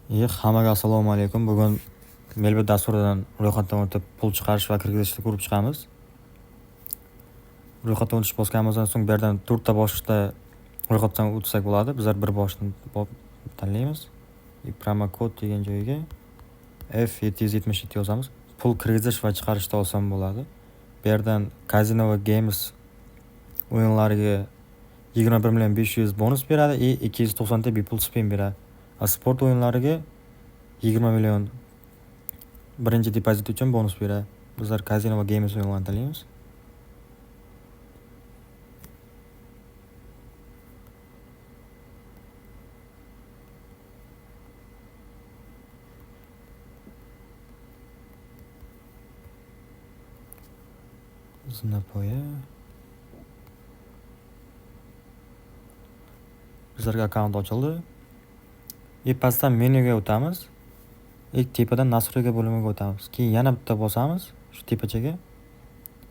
Hammaga assalomu alaykum. Bugun Melbit dasturidan ro'yxatdan o'tib pul chiqarish va kirgizishni ko'rib chiqamiz. Ro'yxatdan o'tish bosganimizdan so'ng bu yerdan 4 ta boshda ro'yxatdan o'tsak bo'ladi. Bizlar bir boshni tanlaymiz. Promo kod degan joyiga F777 yozamiz. Pul kirgizish va chiqarishda oson bo'ladi. Bu yerdan Casino va Games o'yinlariga 21.500.000 bonus beradi va 290 ta bepul spin beradi. Sport o'yinlariga 20 million birinchi depozit uchun bonus beradi. Bizlar Casino va Games o'yinlarini tanlaymiz. Zinapoya. Bizlarga akkaunt ochildi. Pastdan menyuga o'tamiz. İlk tepadan nasriga bo'limiga o'tamiz. Keyin yana bitta bosamiz shu tepachaga.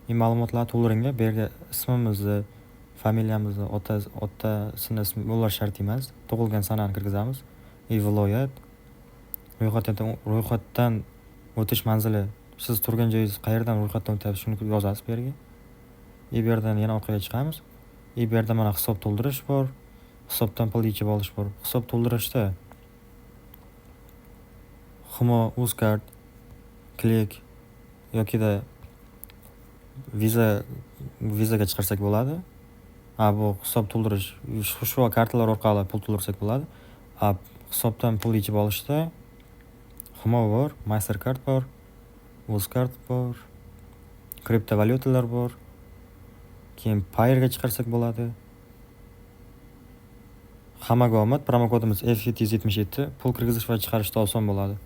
Ma'lumotlarni to'ldiringga. Bu yerga ismimizni, familiyamizni, otasini ismi bo'lar shart emas. Tug'ilgan sanani kirgizamiz. Viloyat. Ro'yxatdan o'tish manzili. Siz turgan joyingiz qayerdan ro'yxatdan o'tyapsiz shuni yozasiz bu yerga. Bu yerdan yana orqaga chiqamiz. Bu yerda mana hisob to'ldirish bor. Hisobdan pul yechib olish bor. Hisob to'ldirishda Humo, Uzcard, Click yokida vizaga chiqarsak bo'ladi. Bu hisob to'ldirish shu kartalar orqali pul to'ldirsak bo'ladi. Hisobdan pul yechib olishda Humo bor, Mastercard bor, Uzcard bor, kriptovalyutalar bor. Keyin Payrga chiqarsak bo'ladi. Hammaga omad. Promo kodimiz F777. Pul kirgizish va chiqarishda oson bo'ladi.